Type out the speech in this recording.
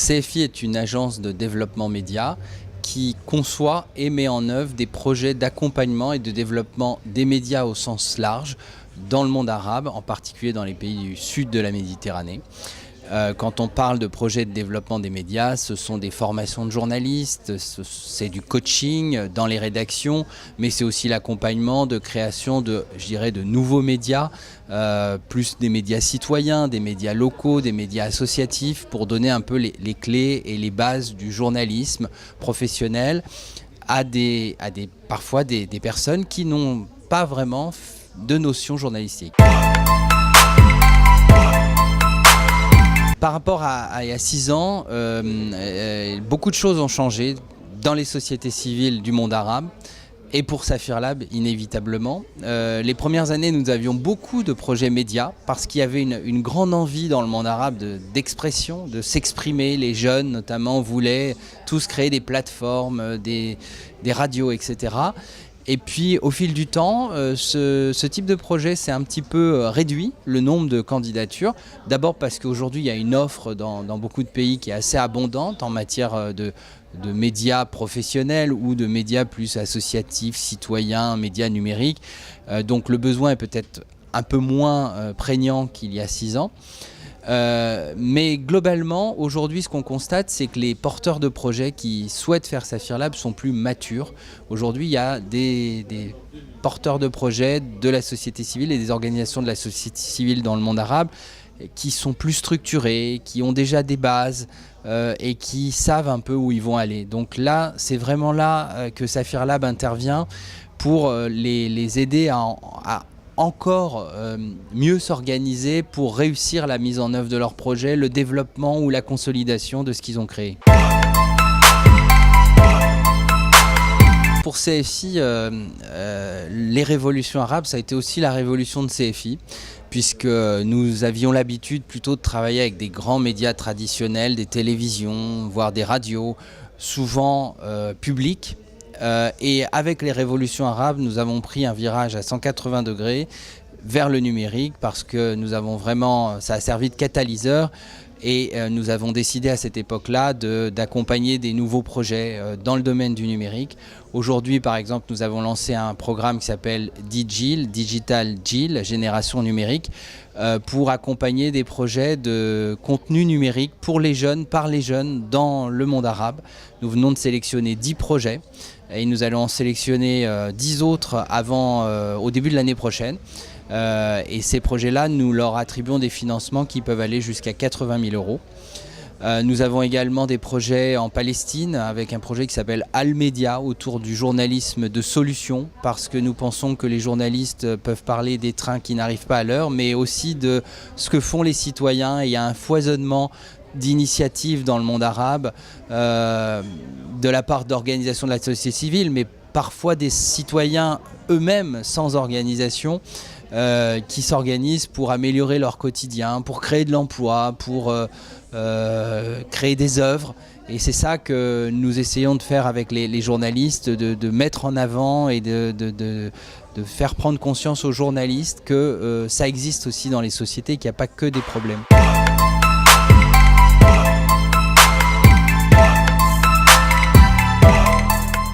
CFI est une agence de développement média qui conçoit et met en œuvre des projets d'accompagnement et de développement des médias au sens large dans le monde arabe, en particulier dans les pays du sud de la Méditerranée. Quand on parle de projets de développement des médias, ce sont des formations de journalistes, c'est du coaching dans les rédactions, mais c'est aussi l'accompagnement de création de nouveaux médias, plus des médias citoyens, des médias locaux, des médias associatifs, pour donner un peu les clés et les bases du journalisme professionnel à parfois des personnes qui n'ont pas vraiment de notions journalistiques. Par rapport à il y a 6 ans, beaucoup de choses ont changé dans les sociétés civiles du monde arabe et pour Saphir Lab inévitablement. Les premières années, nous avions beaucoup de projets médias parce qu'il y avait une grande envie dans le monde arabe d'expression, de s'exprimer. Les jeunes notamment voulaient tous créer des plateformes, des radios, etc. Et puis au fil du temps, ce type de projet s'est un petit peu réduit, le nombre de candidatures. D'abord parce qu'aujourd'hui il y a une offre dans beaucoup de pays qui est assez abondante en matière de médias professionnels ou de médias plus associatifs, citoyens, médias numériques. Donc le besoin est peut-être un peu moins prégnant qu'il y a 6 ans. Mais globalement, aujourd'hui, ce qu'on constate, c'est que les porteurs de projets qui souhaitent faire Saphir Lab sont plus matures. Aujourd'hui, il y a des porteurs de projets de la société civile et des organisations de la société civile dans le monde arabe qui sont plus structurés, qui ont déjà des bases et qui savent un peu où ils vont aller. Donc là, c'est vraiment là que Saphir Lab intervient pour les aider à encore mieux s'organiser pour réussir la mise en œuvre de leur projet, le développement ou la consolidation de ce qu'ils ont créé. Pour CFI, les révolutions arabes, ça a été aussi la révolution de CFI, puisque nous avions l'habitude plutôt de travailler avec des grands médias traditionnels, des télévisions, voire des radios, souvent publiques. Et avec les révolutions arabes, nous avons pris un virage à 180 degrés vers le numérique parce que ça a servi de catalyseur et nous avons décidé à cette époque-là d'accompagner des nouveaux projets dans le domaine du numérique. Aujourd'hui, par exemple, nous avons lancé un programme qui s'appelle DIGIL, Digital GIL, Génération numérique, pour accompagner des projets de contenu numérique pour les jeunes, par les jeunes, dans le monde arabe. Nous venons de sélectionner 10 projets et nous allons en sélectionner 10 autres au début de l'année prochaine. Et ces projets-là, nous leur attribuons des financements qui peuvent aller jusqu'à 80 000 €. Nous avons également des projets en Palestine avec un projet qui s'appelle Al-Média autour du journalisme de solution parce que nous pensons que les journalistes peuvent parler des trains qui n'arrivent pas à l'heure mais aussi de ce que font les citoyens et il y a un foisonnement d'initiatives dans le monde arabe de la part d'organisations de la société civile mais parfois des citoyens eux-mêmes sans organisation qui s'organisent pour améliorer leur quotidien, pour créer de l'emploi, pour créer des œuvres. Et c'est ça que nous essayons de faire avec les journalistes, de mettre en avant et de faire prendre conscience aux journalistes que ça existe aussi dans les sociétés, qu'il n'y a pas que des problèmes.